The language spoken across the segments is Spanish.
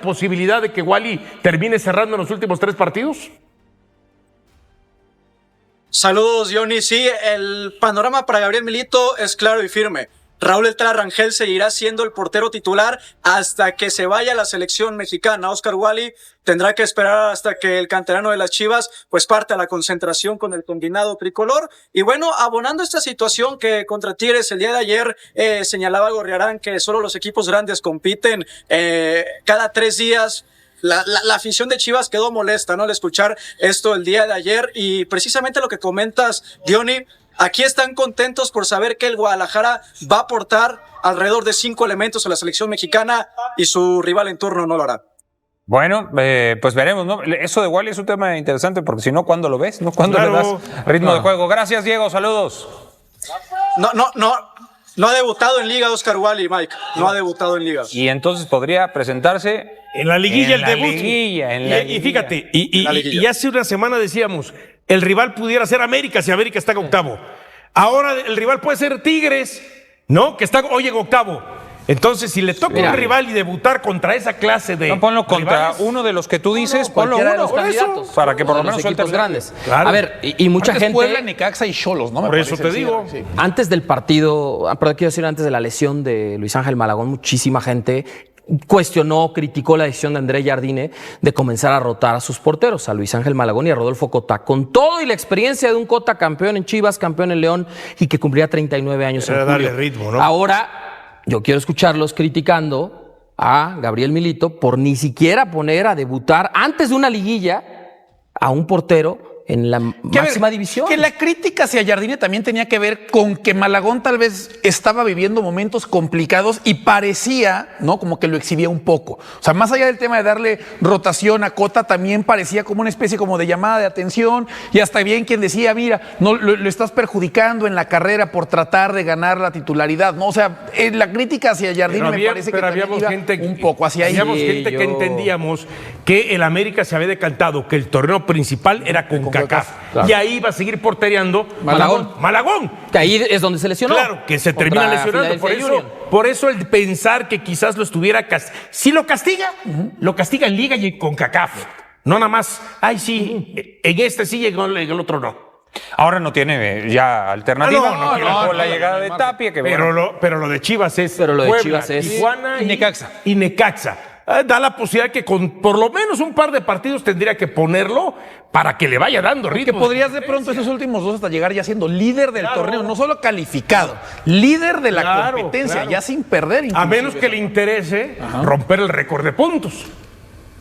posibilidad de que Wally termine cerrando en los últimos 3 partidos? Saludos, Johnny. Sí, el panorama para Gabriel Milito es claro y firme. Raúl El Tala Rangel seguirá siendo el portero titular hasta que se vaya a la selección mexicana. Oscar Wally tendrá que esperar hasta que el canterano de las Chivas pues parte a la concentración con el combinado tricolor. Y bueno, abonando esta situación que contra Tigres el día de ayer señalaba Gorriarán que solo los equipos grandes compiten cada 3 días. La afición de Chivas quedó molesta, ¿no? Al escuchar esto el día de ayer, y precisamente lo que comentas, Diony, aquí están contentos por saber que el Guadalajara va a aportar alrededor de 5 elementos a la selección mexicana y su rival en turno no lo hará. Bueno, pues veremos, ¿no? Eso de Wally es un tema interesante porque si no, ¿cuándo lo ves? ¿No? ¿Cuándo Claro. le das ritmo de juego? Gracias, Diego, saludos. No ha debutado en Liga Oscar Wally, Mike. No ha debutado en Liga. Y entonces podría presentarse En la liguilla en el debut. Y Fíjate, y hace una semana decíamos, el rival pudiera ser América si América está en octavo. Ahora el rival puede ser Tigres, ¿no? Que está hoy en octavo. Entonces, si le toca un rival y debutar contra esa clase de... No, ponlo contra rivales, uno de los que tú dices, ponlo cualquiera de uno. los Por eso, candidatos. para que por lo Uno de menos los suelte equipos el grandes. Claro. A ver, y mucha Antes gente... Puebla, Necaxa y Xolos, ¿no? Me Por eso parece, te digo. sí. Antes del partido, pero quiero decir, antes de la lesión de Luis Ángel Malagón, muchísima gente cuestionó, criticó la decisión de André Jardine de comenzar a rotar a sus porteros, a Luis Ángel Malagón y a Rodolfo Cota, con todo y la experiencia de un Cota campeón en Chivas, campeón en León y que cumplía 39 años en Era julio. darle ritmo, ¿no? Ahora, yo quiero escucharlos criticando a Gabriel Milito por ni siquiera poner a debutar antes de una liguilla a un portero en la Que, a ver, máxima división. Que la crítica hacia Jardine también tenía que ver con que Malagón tal vez estaba viviendo momentos complicados y parecía, ¿no? Como que lo exhibía un poco. O sea, más allá del tema de darle rotación a Cota, también parecía como una especie como de llamada de atención, y hasta bien quien decía, mira, no lo estás perjudicando en la carrera por tratar de ganar la titularidad, ¿no? O sea, la crítica hacia Jardine me parece que también iba un poco hacia ahí. Habíamos gente que entendíamos que el América se había decantado que el torneo principal era CONCACAF. Claro. Y ahí va a seguir portereando Malagón. Que ahí es donde se lesionó. Claro, que se termina Contra lesionando. Philadelphia Union. Por eso el pensar que quizás lo estuviera... Si lo castiga, lo castiga en Liga y en CONCACAF. No nada más, ay sí, en este sí y en el otro no. Ahora no tiene ya alternativa. Con la llegada de Tapia. Que Pero lo de Chivas es Pero lo de Puebla, Chivas es- Tijuana y Necaxa. Y Necaxa. Da la posibilidad que con por lo menos un par de partidos tendría que ponerlo para que le vaya dando ritmo. Que podrías de pronto esos últimos 2 hasta llegar ya siendo líder del torneo, no solo calificado, líder de la competencia, claro. ya sin perder. A menos que le interese romper el récord de puntos.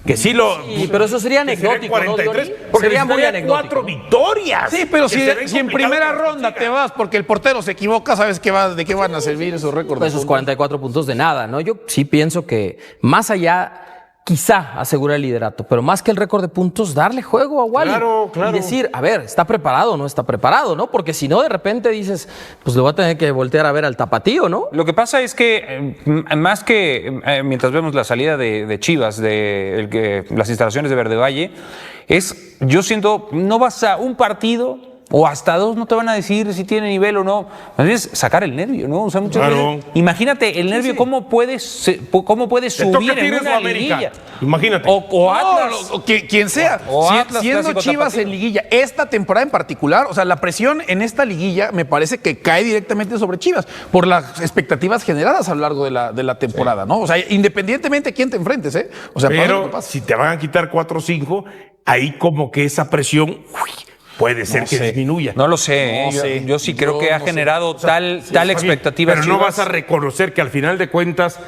Que sí lo... Sí, pero eso sería anecdótico, ¿no, 43, Diony? porque Sería muy necesitaría anecdótico, 4 ¿no? victorias. Sí, pero que si se ven en complicados primera que ronda consiga. te vas porque el portero se equivoca, sabes de qué van a servir esos récords. Pues esos 44 puntos de nada, ¿no? Yo sí pienso que más allá, quizá asegurar el liderato, pero más que el récord de puntos, darle juego a Wally. Claro. Y decir, a ver, ¿está preparado o no está preparado, no? Porque si no, de repente dices, pues le voy a tener que voltear a ver al tapatío, ¿no? Lo que pasa es que, más que mientras vemos la salida de Chivas, de las instalaciones de Verde Valle, yo siento, no vas a un partido o hasta 2, no te van a decir si tiene nivel o no. Más bien es sacar el nervio, ¿no? O sea, muchas veces, imagínate el nervio, cómo puede subir en Tigres o una América. liguilla. Imagínate. O Atlas. Quien sea. O Atlas, Siendo clásico Chivas tapatío. en liguilla, esta temporada en particular, o sea, la presión en esta liguilla me parece que cae directamente sobre Chivas por las expectativas generadas a lo largo de la temporada, ¿no? O sea, independientemente de quién te enfrentes, ¿eh? O sea, pase lo que Pero pase. si te van a quitar 4 o 5, ahí como que esa presión puede ser que disminuya. No lo sé, No sé. Yo sí creo que ha generado tal expectativa. Pero no Chivas. vas a reconocer que al final de cuentas,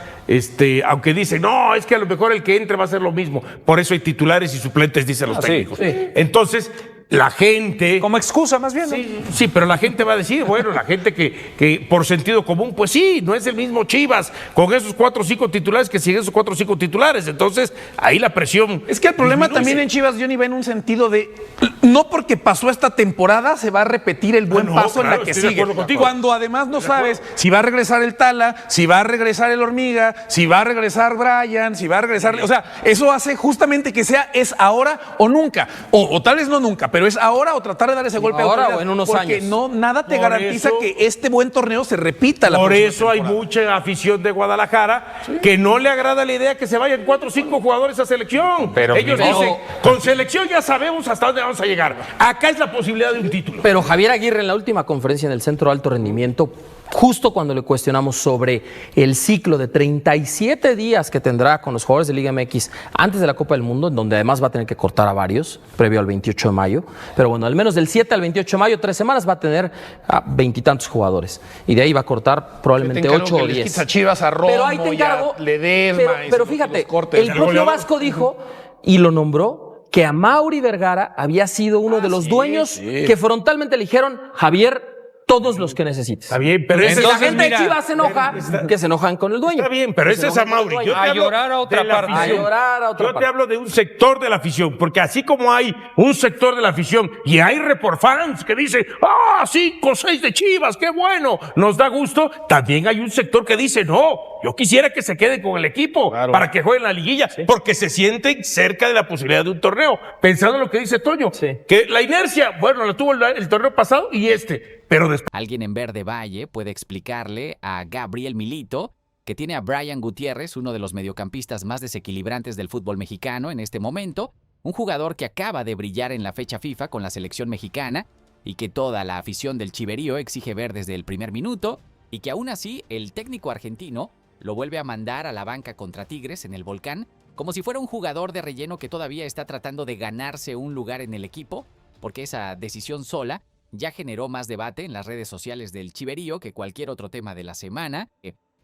aunque dicen, no, es que a lo mejor el que entre va a ser lo mismo. Por eso hay titulares y suplentes, dicen los sí, técnicos. sí. Entonces, la gente... Como excusa, más bien, ¿no? Sí, pero la gente va a decir, bueno, la gente que por sentido común, pues sí, no es el mismo Chivas con esos 4 o 5 titulares que siguen esos 4 o 5 titulares. Entonces, ahí la presión. Es que el problema disminuye. también en Chivas, Johnny, va en un sentido de no porque pasó esta temporada se va a repetir el buen no, paso en claro, la que estoy de sigue. acuerdo contigo. Cuando además no sabes si va a regresar el Tala, si va a regresar el Hormiga, si va a regresar Brian, si va a regresar. O sea, eso hace justamente que es ahora o nunca. O tal vez no nunca, pero es ahora o tratar de dar ese golpe Ahora de autoridad, o en unos porque años. no, nada te Por garantiza eso- que este buen torneo se repita la Por próxima eso hay temporada. mucha afición de Guadalajara que no le agrada la idea que se vayan 4 o 5 jugadores a selección. Pero- Ellos pero- dicen, con selección ya sabemos hasta dónde vamos a llegar. Acá es la posibilidad de un título. Pero Javier Aguirre en la última conferencia en el Centro de Alto Rendimiento, justo cuando le cuestionamos sobre el ciclo de 37 días que tendrá con los jugadores de Liga MX antes de la Copa del Mundo, en donde además va a tener que cortar a varios, previo al 28 de mayo, pero bueno, al menos del 7 al 28 de mayo, 3 semanas va a tener a 20 y tantos jugadores, y de ahí va a cortar probablemente 8 o 10. A Chivas, a Romo, Pero ahí te encargo. y a Ledesma, pero y fíjate, los cortes. el propio goleador. Vasco dijo y lo nombró que a Mauri Vergara había sido uno de los dueños que frontalmente le dijeron, Javier, todos los que necesites. Está bien, pero Y ese si la es- gente mira, de Chivas se enoja, que se enojan con el dueño. Está bien, pero Que ese se es a enojan con el Mauri. dueño. Yo te A hablo llorar a otra de la parte. afición. A llorar a otra Yo te parte. hablo de un sector de la afición, porque así como hay un sector de la afición y hay fans que dice, 5 o 6 de Chivas, qué bueno, nos da gusto, también hay un sector que dice, no, yo quisiera que se queden con el equipo para que jueguen la liguilla, porque se sienten cerca de la posibilidad de un torneo. Pensando en lo que dice Toño, Sí. que la inercia, bueno, la tuvo el torneo pasado y pero después. Alguien en Verde Valle puede explicarle a Gabriel Milito que tiene a Brian Gutiérrez, uno de los mediocampistas más desequilibrantes del fútbol mexicano en este momento, un jugador que acaba de brillar en la fecha FIFA con la selección mexicana y que toda la afición del Chiverío exige ver desde el primer minuto, y que aún así el técnico argentino lo vuelve a mandar a la banca contra Tigres en el Volcán como si fuera un jugador de relleno que todavía está tratando de ganarse un lugar en el equipo, porque esa decisión sola ya generó más debate en las redes sociales del Chiverío que cualquier otro tema de la semana.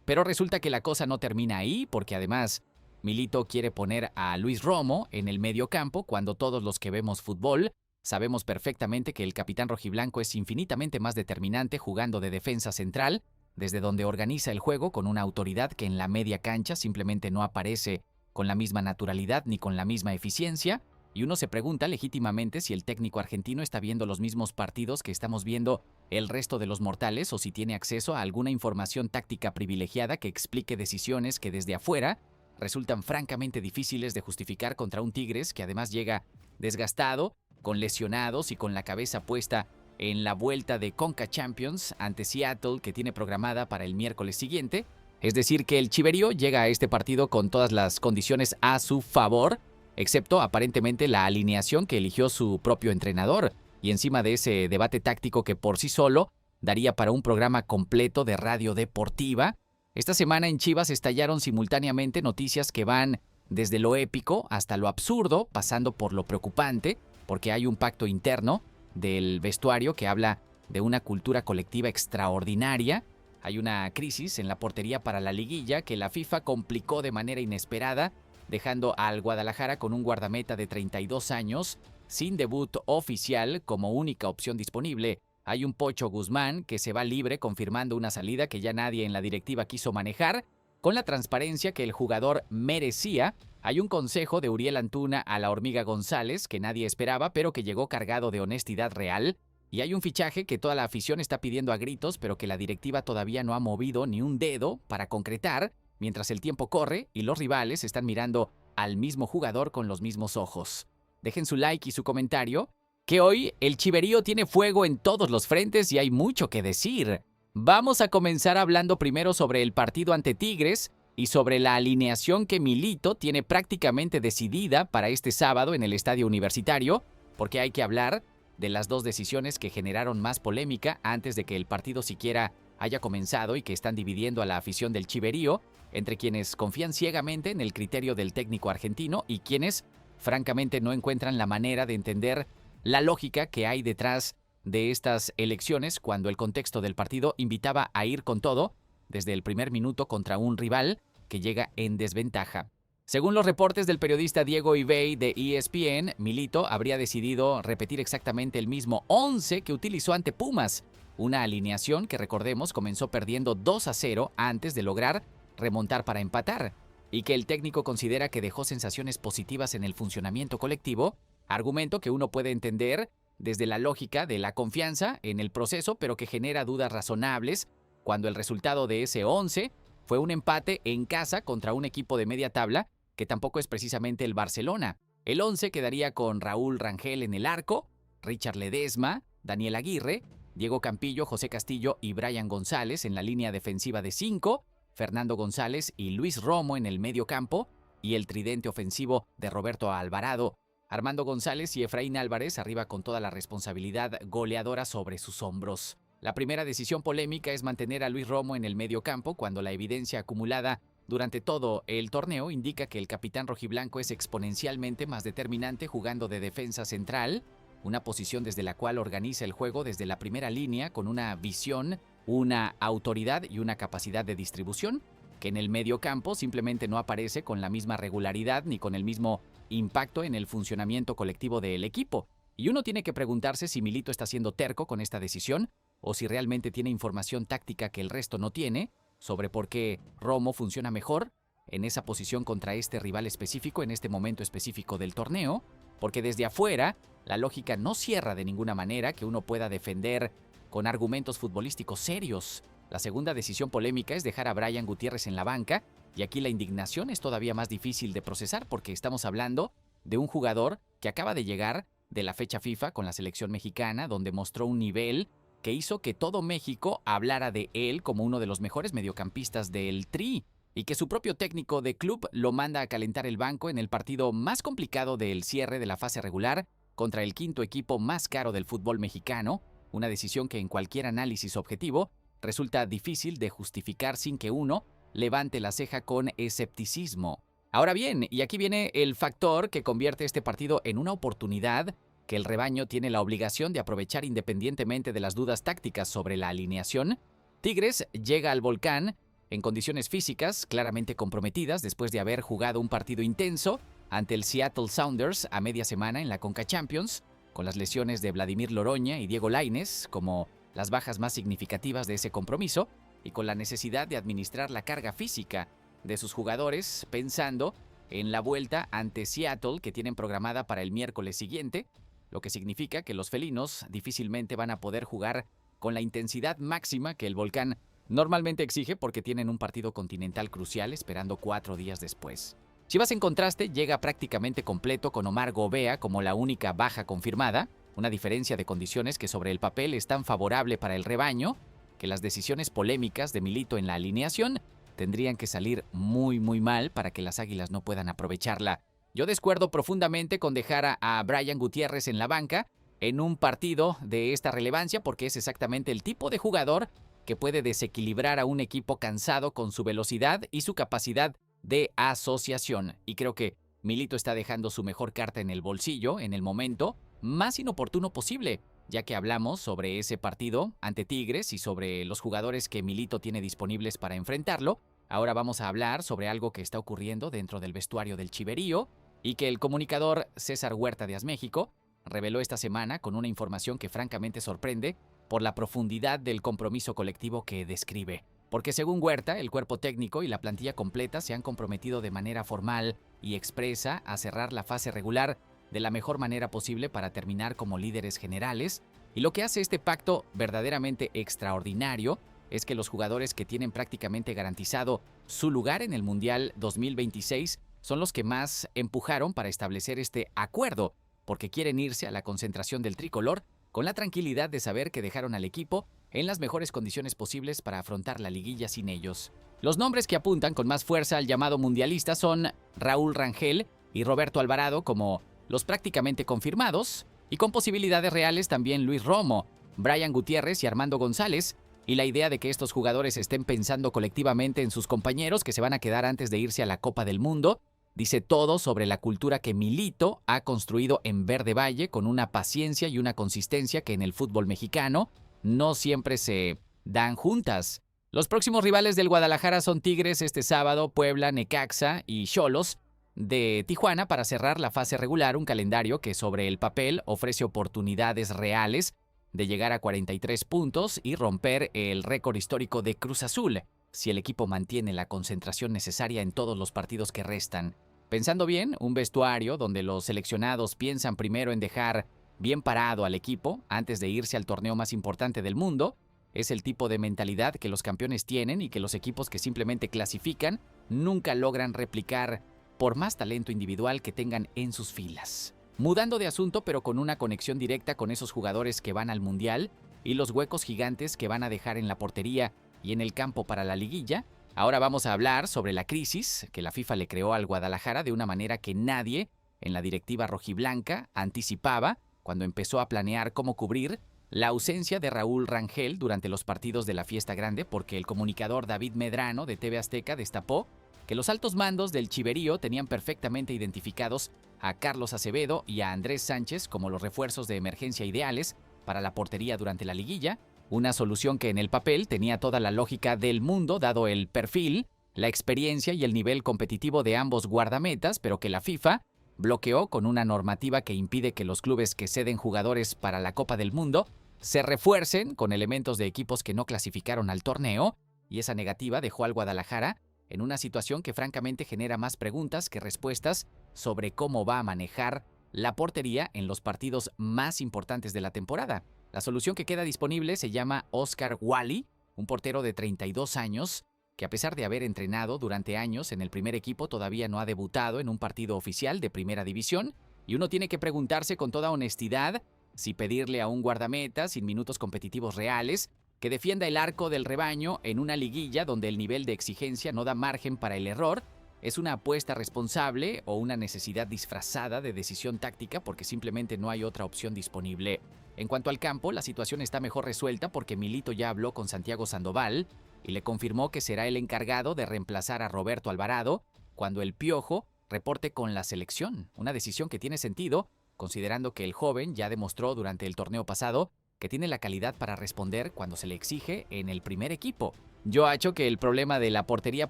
Pero resulta que la cosa no termina ahí, porque además Milito quiere poner a Luis Romo en el medio campo cuando todos los que vemos fútbol sabemos perfectamente que el capitán rojiblanco es infinitamente más determinante jugando de defensa central, desde donde organiza el juego con una autoridad que en la media cancha simplemente no aparece con la misma naturalidad ni con la misma eficiencia. Y uno se pregunta legítimamente si el técnico argentino está viendo los mismos partidos que estamos viendo el resto de los mortales, o si tiene acceso a alguna información táctica privilegiada que explique decisiones que desde afuera resultan francamente difíciles de justificar contra un Tigres que además llega desgastado, con lesionados y con la cabeza puesta en la vuelta de Conca Champions ante Seattle, que tiene programada para el miércoles siguiente. Es decir, que el Chiverío llega a este partido con todas las condiciones a su favor, excepto aparentemente la alineación que eligió su propio entrenador, y encima de ese debate táctico que por sí solo daría para un programa completo de radio deportiva. Esta semana en Chivas estallaron simultáneamente noticias que van desde lo épico hasta lo absurdo, pasando por lo preocupante, porque hay un pacto interno del vestuario que habla de una cultura colectiva extraordinaria. Hay una crisis en la portería para la liguilla que la FIFA complicó de manera inesperada, dejando al Guadalajara con un guardameta de 32 años, sin debut oficial como única opción disponible. Hay un Pocho Guzmán que se va libre, confirmando una salida que ya nadie en la directiva quiso manejar, con la transparencia que el jugador merecía. Hay un consejo de Uriel Antuna a la Hormiga González que nadie esperaba, pero que llegó cargado de honestidad real. Y hay un fichaje que toda la afición está pidiendo a gritos, pero que la directiva todavía no ha movido ni un dedo para concretar, mientras el tiempo corre y los rivales están mirando al mismo jugador con los mismos ojos. Dejen su like y su comentario, que hoy el Chiverío tiene fuego en todos los frentes y hay mucho que decir. Vamos a comenzar hablando primero sobre el partido ante Tigres y sobre la alineación que Milito tiene prácticamente decidida para este sábado en el Estadio Universitario, porque hay que hablar de las dos decisiones que generaron más polémica antes de que el partido siquiera haya comenzado y que están dividiendo a la afición del Chiverío, entre quienes confían ciegamente en el criterio del técnico argentino y quienes, francamente, no encuentran la manera de entender la lógica que hay detrás de estas elecciones cuando el contexto del partido invitaba a ir con todo desde el primer minuto contra un rival que llega en desventaja. Según los reportes del periodista Diego Ibey de ESPN, Milito habría decidido repetir exactamente el mismo 11 que utilizó ante Pumas, una alineación que, recordemos, comenzó perdiendo 2-0 antes de lograr remontar para empatar, y que el técnico considera que dejó sensaciones positivas en el funcionamiento colectivo, argumento que uno puede entender desde la lógica de la confianza en el proceso, pero que genera dudas razonables cuando el resultado de ese 11 fue un empate en casa contra un equipo de media tabla que tampoco es precisamente el Barcelona. El 11 quedaría con Raúl Rangel en el arco, Richard Ledesma, Daniel Aguirre, Diego Campillo, José Castillo y Brian González en la línea defensiva de 5, Fernando González y Luis Romo en el medio campo y el tridente ofensivo de Roberto Alvarado. Armando González y Efraín Álvarez arriba con toda la responsabilidad goleadora sobre sus hombros. La primera decisión polémica es mantener a Luis Romo en el medio campo cuando la evidencia acumulada durante todo el torneo indica que el capitán rojiblanco es exponencialmente más determinante jugando de defensa central, una posición desde la cual organiza el juego desde la primera línea con una visión, una autoridad y una capacidad de distribución, que en el medio campo simplemente no aparece con la misma regularidad ni con el mismo impacto en el funcionamiento colectivo del equipo. Y uno tiene que preguntarse si Milito está siendo terco con esta decisión o si realmente tiene información táctica que el resto no tiene sobre por qué Romo funciona mejor en esa posición contra este rival específico en este momento específico del torneo, porque desde afuera la lógica no cierra de ninguna manera que uno pueda defender con argumentos futbolísticos serios. La segunda decisión polémica es dejar a Brian Gutiérrez en la banca, y aquí la indignación es todavía más difícil de procesar porque estamos hablando de un jugador que acaba de llegar de la fecha FIFA con la selección mexicana, donde mostró un nivel que hizo que todo México hablara de él como uno de los mejores mediocampistas del Tri, y que su propio técnico de club lo manda a calentar el banco en el partido más complicado del cierre de la fase regular contra el quinto equipo más caro del fútbol mexicano, una decisión que en cualquier análisis objetivo resulta difícil de justificar sin que uno levante la ceja con escepticismo. Ahora bien, y aquí viene el factor que convierte este partido en una oportunidad que el rebaño tiene la obligación de aprovechar independientemente de las dudas tácticas sobre la alineación. Tigres llega al Volcán en condiciones físicas claramente comprometidas después de haber jugado un partido intenso ante el Seattle Sounders a media semana en la Conca Champions, con las lesiones de Vladimir Loroña y Diego Lainez como las bajas más significativas de ese compromiso, y con la necesidad de administrar la carga física de sus jugadores pensando en la vuelta ante Seattle que tienen programada para el miércoles siguiente, lo que significa que los felinos difícilmente van a poder jugar con la intensidad máxima que el Volcán normalmente exige porque tienen un partido continental crucial esperando 4 días después. Chivas, en contraste, llega prácticamente completo con Omar Gobea como la única baja confirmada, una diferencia de condiciones que sobre el papel es tan favorable para el rebaño que las decisiones polémicas de Milito en la alineación tendrían que salir muy mal para que las Águilas no puedan aprovecharla. Yo descuerdo profundamente con dejar a Brian Gutiérrez en la banca en un partido de esta relevancia porque es exactamente el tipo de jugador que puede desequilibrar a un equipo cansado con su velocidad y su capacidad de asociación. Y creo que Milito está dejando su mejor carta en el bolsillo en el momento más inoportuno posible, ya que hablamos sobre ese partido ante Tigres y sobre los jugadores que Milito tiene disponibles para enfrentarlo. Ahora vamos a hablar sobre algo que está ocurriendo dentro del vestuario del Chiverío y que el comunicador César Huerta de AS México reveló esta semana con una información que francamente sorprende por la profundidad del compromiso colectivo que describe. Porque según Huerta, el cuerpo técnico y la plantilla completa se han comprometido de manera formal y expresa a cerrar la fase regular de la mejor manera posible para terminar como líderes generales, y lo que hace este pacto verdaderamente extraordinario es que los jugadores que tienen prácticamente garantizado su lugar en el Mundial 2026 son los que más empujaron para establecer este acuerdo, porque quieren irse a la concentración del tricolor con la tranquilidad de saber que dejaron al equipo en las mejores condiciones posibles para afrontar la liguilla sin ellos. Los nombres que apuntan con más fuerza al llamado mundialista son Raúl Rangel y Roberto Alvarado como los prácticamente confirmados, y con posibilidades reales también Luis Romo, Brian Gutiérrez y Armando González, y la idea de que estos jugadores estén pensando colectivamente en sus compañeros que se van a quedar antes de irse a la Copa del Mundo, dice todo sobre la cultura que Milito ha construido en Verde Valle con una paciencia y una consistencia que en el fútbol mexicano no siempre se dan juntas. Los próximos rivales del Guadalajara son Tigres este sábado, Puebla, Necaxa y Xolos de Tijuana para cerrar la fase regular, un calendario que sobre el papel ofrece oportunidades reales de llegar a 43 puntos y romper el récord histórico de Cruz Azul, si el equipo mantiene la concentración necesaria en todos los partidos que restan. Pensando bien, un vestuario donde los seleccionados piensan primero en dejar bien parado al equipo antes de irse al torneo más importante del mundo, es el tipo de mentalidad que los campeones tienen y que los equipos que simplemente clasifican nunca logran replicar por más talento individual que tengan en sus filas. Mudando de asunto, pero con una conexión directa con esos jugadores que van al Mundial y los huecos gigantes que van a dejar en la portería y en el campo para la liguilla, ahora vamos a hablar sobre la crisis que la FIFA le creó al Guadalajara de una manera que nadie en la directiva rojiblanca anticipaba cuando empezó a planear cómo cubrir la ausencia de Raúl Rangel durante los partidos de la Fiesta Grande, porque el comunicador David Medrano de TV Azteca destapó que los altos mandos del Chiverío tenían perfectamente identificados a Carlos Acevedo y a Andrés Sánchez como los refuerzos de emergencia ideales para la portería durante la liguilla, una solución que en el papel tenía toda la lógica del mundo dado el perfil, la experiencia y el nivel competitivo de ambos guardametas, pero que la FIFA bloqueó con una normativa que impide que los clubes que ceden jugadores para la Copa del Mundo se refuercen con elementos de equipos que no clasificaron al torneo, y esa negativa dejó al Guadalajara en una situación que francamente genera más preguntas que respuestas sobre cómo va a manejar la portería en los partidos más importantes de la temporada. La solución que queda disponible se llama Oscar Wally, un portero de 32 años, que a pesar de haber entrenado durante años en el primer equipo todavía no ha debutado en un partido oficial de primera división, y uno tiene que preguntarse con toda honestidad si pedirle a un guardameta sin minutos competitivos reales que defienda el arco del rebaño en una liguilla donde el nivel de exigencia no da margen para el error es una apuesta responsable o una necesidad disfrazada de decisión táctica porque simplemente no hay otra opción disponible. En cuanto al campo, la situación está mejor resuelta porque Milito ya habló con Santiago Sandoval y le confirmó que será el encargado de reemplazar a Roberto Alvarado cuando el Piojo reporte con la selección, una decisión que tiene sentido considerando que el joven ya demostró durante el torneo pasado que tiene la calidad para responder cuando se le exige en el primer equipo. Yo acho que el problema de la portería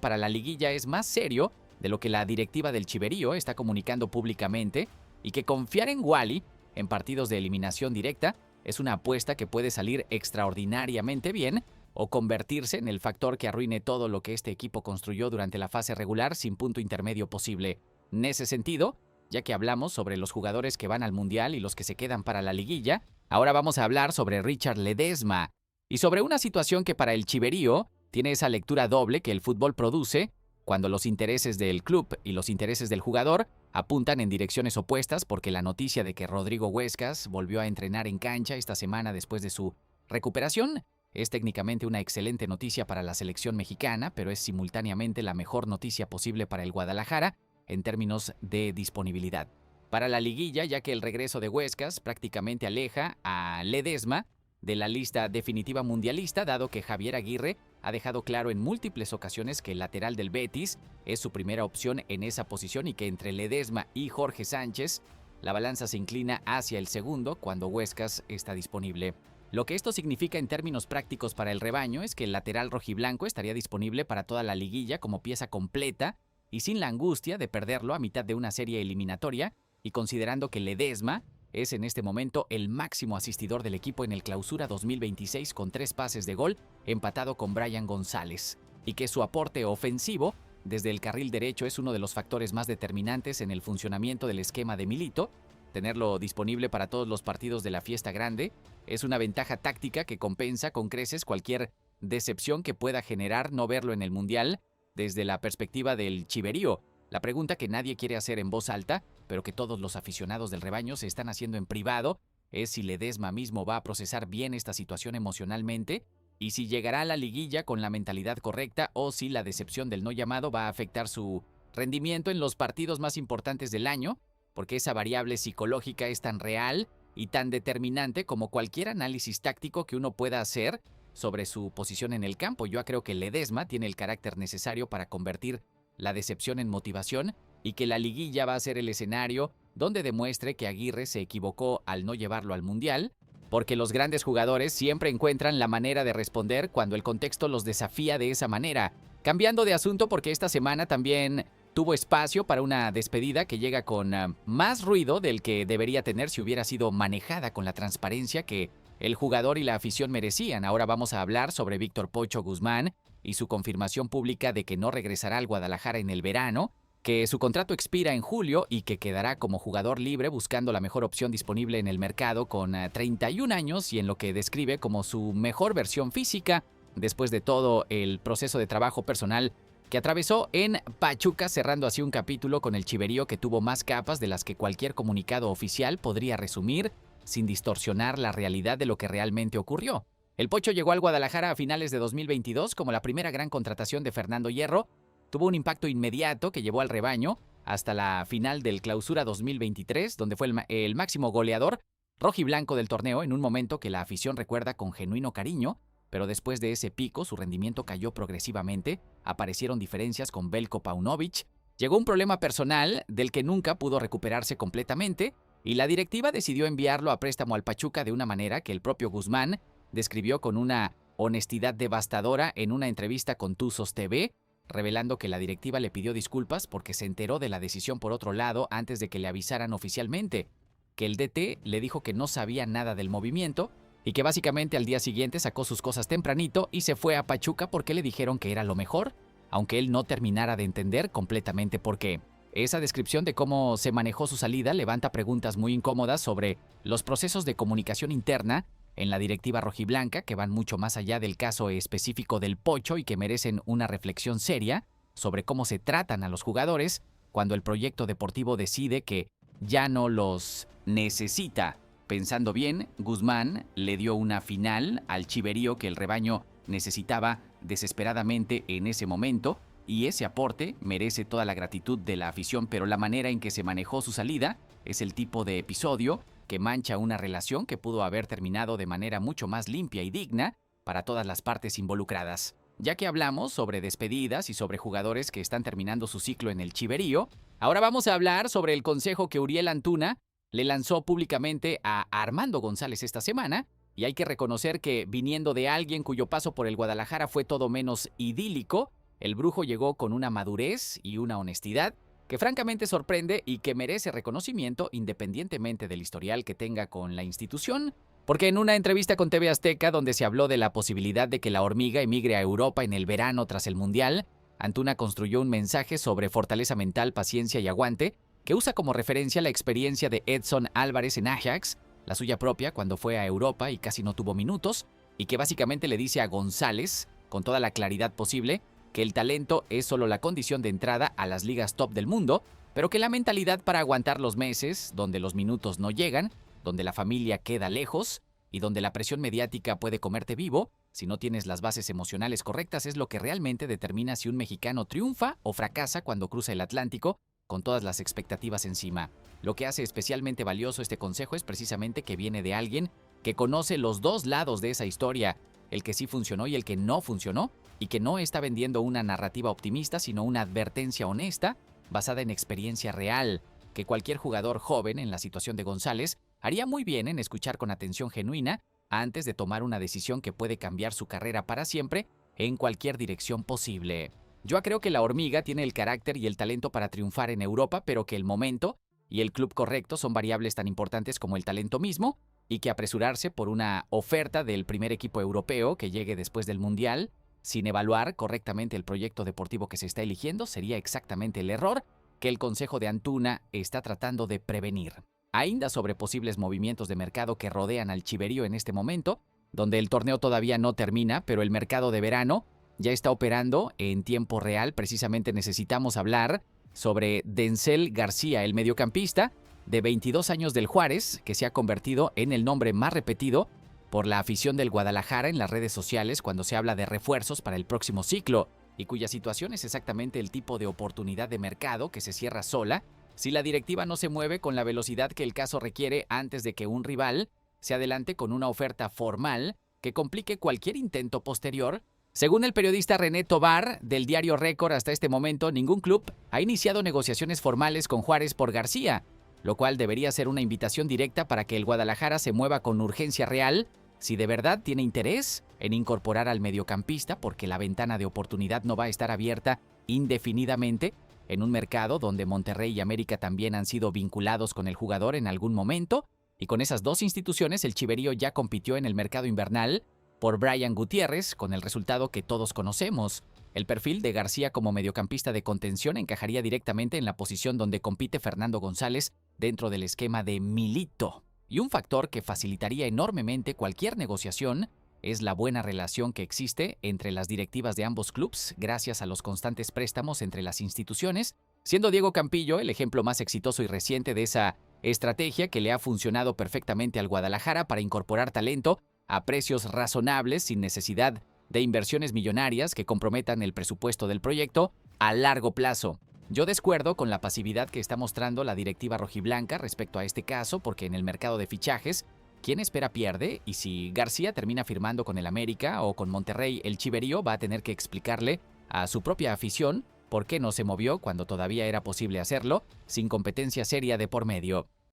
para la liguilla es más serio de lo que la directiva del Chiverío está comunicando públicamente y que confiar en Wally en partidos de eliminación directa es una apuesta que puede salir extraordinariamente bien o convertirse en el factor que arruine todo lo que este equipo construyó durante la fase regular sin punto intermedio posible. En ese sentido, ya que hablamos sobre los jugadores que van al Mundial y los que se quedan para la liguilla, ahora vamos a hablar sobre Richard Ledesma y sobre una situación que para el Chiverío tiene esa lectura doble que el fútbol produce cuando los intereses del club y los intereses del jugador apuntan en direcciones opuestas, porque la noticia de que Rodrigo Huescas volvió a entrenar en cancha esta semana después de su recuperación es técnicamente una excelente noticia para la selección mexicana, pero es simultáneamente la mejor noticia posible para el Guadalajara en términos de disponibilidad para la liguilla, ya que el regreso de Huescas prácticamente aleja a Ledesma de la lista definitiva mundialista, dado que Javier Aguirre ha dejado claro en múltiples ocasiones que el lateral del Betis es su primera opción en esa posición y que entre Ledesma y Jorge Sánchez la balanza se inclina hacia el segundo cuando Huescas está disponible. Lo que esto significa en términos prácticos para el rebaño es que el lateral rojiblanco estaría disponible para toda la liguilla como pieza completa y sin la angustia de perderlo a mitad de una serie eliminatoria, y considerando que Ledesma es en este momento el máximo asistidor del equipo en el Clausura 2026 con 3 pases de gol, empatado con Brian González, y que su aporte ofensivo desde el carril derecho es uno de los factores más determinantes en el funcionamiento del esquema de Milito. Tenerlo disponible para todos los partidos de la Fiesta Grande es una ventaja táctica que compensa con creces cualquier decepción que pueda generar no verlo en el Mundial desde la perspectiva del Chiverío. La pregunta que nadie quiere hacer en voz alta, pero que todos los aficionados del rebaño se están haciendo en privado, es si Ledesma mismo va a procesar bien esta situación emocionalmente y si llegará a la liguilla con la mentalidad correcta o si la decepción del no llamado va a afectar su rendimiento en los partidos más importantes del año, porque esa variable psicológica es tan real y tan determinante como cualquier análisis táctico que uno pueda hacer sobre su posición en el campo. Yo creo que Ledesma tiene el carácter necesario para convertir la decepción en motivación y que la liguilla va a ser el escenario donde demuestre que Aguirre se equivocó al no llevarlo al Mundial, porque los grandes jugadores siempre encuentran la manera de responder cuando el contexto los desafía de esa manera. Cambiando de asunto, porque esta semana también tuvo espacio para una despedida que llega con más ruido del que debería tener si hubiera sido manejada con la transparencia que el jugador y la afición merecían. Ahora vamos a hablar sobre Víctor Pocho Guzmán y su confirmación pública de que no regresará al Guadalajara en el verano, que su contrato expira en julio y que quedará como jugador libre buscando la mejor opción disponible en el mercado con 31 años y en lo que describe como su mejor versión física. Después de todo el proceso de trabajo personal que atravesó en Pachuca, cerrando así un capítulo con el chiverío que tuvo más capas de las que cualquier comunicado oficial podría resumir sin distorsionar la realidad de lo que realmente ocurrió. El Pocho llegó al Guadalajara a finales de 2022 como la primera gran contratación de Fernando Hierro. Tuvo un impacto inmediato que llevó al rebaño hasta la final del Clausura 2023, donde fue el máximo goleador rojiblanco del torneo en un momento que la afición recuerda con genuino cariño, pero después de ese pico su rendimiento cayó progresivamente, aparecieron diferencias con Veljko Paunovic, llegó un problema personal del que nunca pudo recuperarse completamente y la directiva decidió enviarlo a préstamo al Pachuca de una manera que el propio Guzmán describió con una honestidad devastadora en una entrevista con Tuzos TV, revelando que la directiva le pidió disculpas porque se enteró de la decisión por otro lado antes de que le avisaran oficialmente, que el DT le dijo que no sabía nada del movimiento y que básicamente al día siguiente sacó sus cosas tempranito y se fue a Pachuca porque le dijeron que era lo mejor, aunque él no terminara de entender completamente por qué. Esa descripción de cómo se manejó su salida levanta preguntas muy incómodas sobre los procesos de comunicación interna en la directiva rojiblanca que van mucho más allá del caso específico del Pocho y que merecen una reflexión seria sobre cómo se tratan a los jugadores cuando el proyecto deportivo decide que ya no los necesita. Pensando bien, Guzmán le dio una final al chiverío que el rebaño necesitaba desesperadamente en ese momento y ese aporte merece toda la gratitud de la afición, pero la manera en que se manejó su salida es el tipo de episodio que mancha una relación que pudo haber terminado de manera mucho más limpia y digna para todas las partes involucradas. Ya que hablamos sobre despedidas y sobre jugadores que están terminando su ciclo en el chiverío, ahora vamos a hablar sobre el consejo que Uriel Antuna le lanzó públicamente a Armando González esta semana, y hay que reconocer que viniendo de alguien cuyo paso por el Guadalajara fue todo menos idílico, el brujo llegó con una madurez y una honestidad que francamente sorprende y que merece reconocimiento independientemente del historial que tenga con la institución, porque en una entrevista con TV Azteca donde se habló de la posibilidad de que la hormiga emigre a Europa en el verano tras el Mundial, Antuna construyó un mensaje sobre fortaleza mental, paciencia y aguante, que usa como referencia la experiencia de Edson Álvarez en Ajax, la suya propia cuando fue a Europa y casi no tuvo minutos, y que básicamente le dice a González, con toda la claridad posible, que el talento es solo la condición de entrada a las ligas top del mundo, pero que la mentalidad para aguantar los meses, donde los minutos no llegan, donde la familia queda lejos y donde la presión mediática puede comerte vivo, si no tienes las bases emocionales correctas, es lo que realmente determina si un mexicano triunfa o fracasa cuando cruza el Atlántico con todas las expectativas encima. Lo que hace especialmente valioso este consejo es precisamente que viene de alguien que conoce los dos lados de esa historia, el que sí funcionó y el que no funcionó, y que no está vendiendo una narrativa optimista, sino una advertencia honesta, basada en experiencia real, que cualquier jugador joven en la situación de González haría muy bien en escuchar con atención genuina antes de tomar una decisión que puede cambiar su carrera para siempre en cualquier dirección posible. Yo creo que la hormiga tiene el carácter y el talento para triunfar en Europa, pero que el momento y el club correcto son variables tan importantes como el talento mismo, y que apresurarse por una oferta del primer equipo europeo que llegue después del Mundial, sin evaluar correctamente el proyecto deportivo que se está eligiendo, sería exactamente el error que el Consejo de Antuna está tratando de prevenir. Ainda sobre posibles movimientos de mercado que rodean al chiverío en este momento, donde el torneo todavía no termina, pero el mercado de verano ya está operando en tiempo real. Precisamente necesitamos hablar sobre Denzel García, el mediocampista de 22 años del Juárez, que se ha convertido en el nombre más repetido por la afición del Guadalajara en las redes sociales cuando se habla de refuerzos para el próximo ciclo, y cuya situación es exactamente el tipo de oportunidad de mercado que se cierra sola si la directiva no se mueve con la velocidad que el caso requiere antes de que un rival se adelante con una oferta formal que complique cualquier intento posterior. Según el periodista René Tobar del diario Récord, hasta este momento ningún club ha iniciado negociaciones formales con Juárez por García, lo cual debería ser una invitación directa para que el Guadalajara se mueva con urgencia real si de verdad tiene interés en incorporar al mediocampista, porque la ventana de oportunidad no va a estar abierta indefinidamente en un mercado donde Monterrey y América también han sido vinculados con el jugador en algún momento, y con esas dos instituciones el chiverío ya compitió en el mercado invernal por Brian Gutiérrez, con el resultado que todos conocemos. El perfil de García como mediocampista de contención encajaría directamente en la posición donde compite Fernando González dentro del esquema de Milito. Y un factor que facilitaría enormemente cualquier negociación es la buena relación que existe entre las directivas de ambos clubes gracias a los constantes préstamos entre las instituciones, siendo Diego Campillo el ejemplo más exitoso y reciente de esa estrategia que le ha funcionado perfectamente al Guadalajara para incorporar talento a precios razonables sin necesidad de inversiones millonarias que comprometan el presupuesto del proyecto a largo plazo. Yo descuerdo con la pasividad que está mostrando la directiva rojiblanca respecto a este caso, porque en el mercado de fichajes, quien espera pierde, y si García termina firmando con el América o con Monterrey el chiverío, va a tener que explicarle a su propia afición por qué no se movió cuando todavía era posible hacerlo, sin competencia seria de por medio.